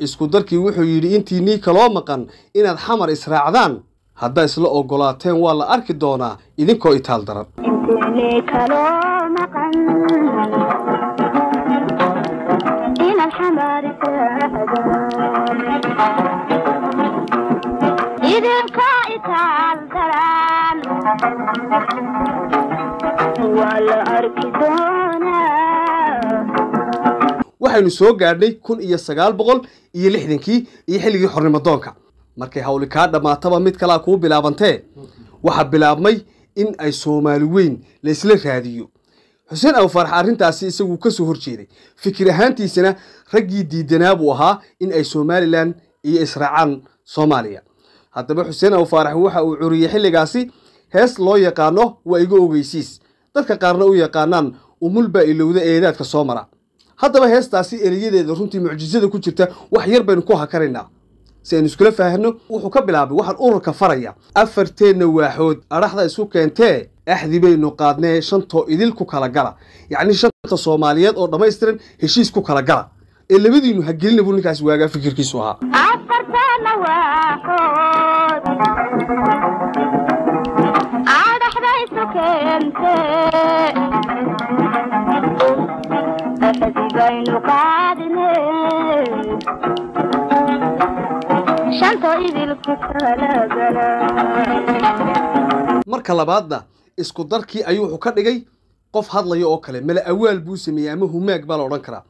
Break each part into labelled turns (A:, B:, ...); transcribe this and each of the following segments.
A: isku darkii wuxuu yidhi intiinii kaloo maqan inaad xamar israacdaan haddaa isla ogolaateen waa la arki doonaa idinkoo itaal daran waxaynu soo gaadhnay 1960kii iyo xilligii xornimo-doonka markay hawli kaa dhamaataba mid kale ku bilaabantee waxa bilaabmay in ay Soomaali weyn la isla raadiyo Xuseen Aw Faarax arintaasi isagu ka soo horjeeday fikir ahaantiisana raggii diidanaa buu ahaa in ay Somaliland iyo Israacaan Soomaaliya haddaba Xuseen Aw Faarax waxa uu curiyay xilligaasi hees loo yaqaano waa iga ogeysiis dadka qaarna u yaqaanaan umulba ilowda eedaadka Soomara haddaba heestaasi eriyadeeda runtii mucjisada ku jirta wax yar baynu ku hakaraynaa si aynu iskula faahno wuxuu ka bilaabay waxaan ururka faraya afarteena waaxood araxda isku keentee axdi baynu qaadnay shanto idil ku kala gala yacni shanta Soomaaliyeed oo dhameystiran heshiis ku kala gala ee labadiinu ha gelina buu ninkaas waaga fikirkiisu ahaa afarteena waaxood araxda isku keentee axdi baynu qaadnay marka labaadna isku darkii ayuu wuxuu ka dhigay qof hadlayo oo kale mala awaal buu sameeyay ama humaag baa la oran karaa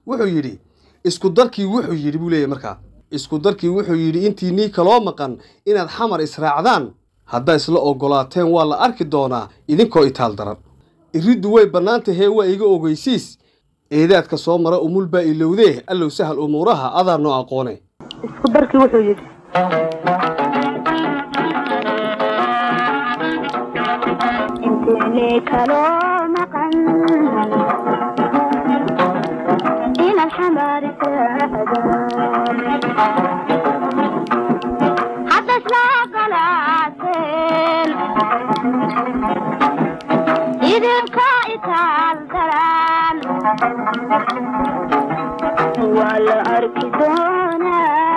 A: wuxuu yiri isku darkii wuxuu yiri buu leeyahay markaa isku darkii wuxuu yiri intiinii kaloo maqan inaad xamar israacdaan haddaa isla ogolaateen waa la arki doonaa idinkoo itaal daran iridu way banaantahay waa iga ogeysiis eedaadka soo mara umulba ilowdee allow sahal umuuraha adaa noo aqoonay isku darkii wuxuu yiri intii kaloo maqan ina xamar hadda isla ogolaateen idinka itaal daran waa la arki doonaa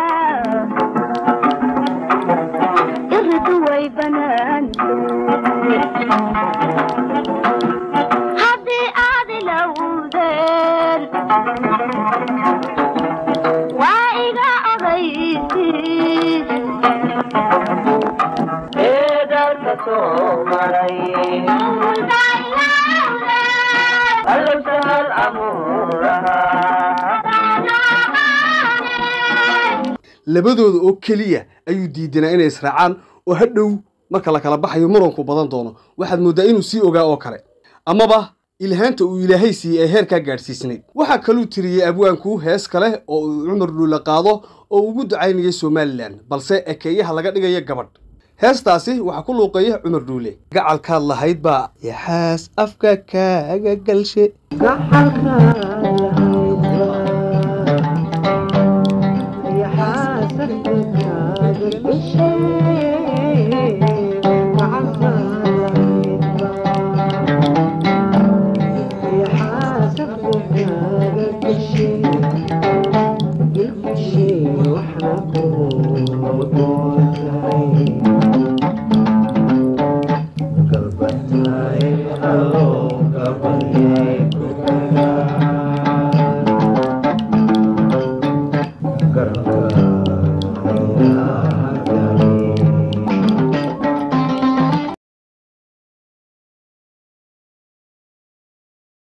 A: هذه عادل أودل وإذا أغيث إذا كتومرين ألسها الأمورها labadooda oo kaliya ayuu diidanaa inay israacaan oo hadhow marka la kala baxayo muranku badan doono waxaad moodaa inuu sii ogaa oo kale amaba ilhaanta uu Ilaahay siiyay heerka gaarsiisnay waxa kale uu tiriyay abwaanku hees kale oo Cumar Dhuule qaado oo ugu ducaynayay Somaliland balse ekeeyaha laga dhigayo gabadh heestaasi waxa ku luuqay Cumar Dhuule gacalkaad lahayd baa yaxaas afka kaaga galshe
B: Garam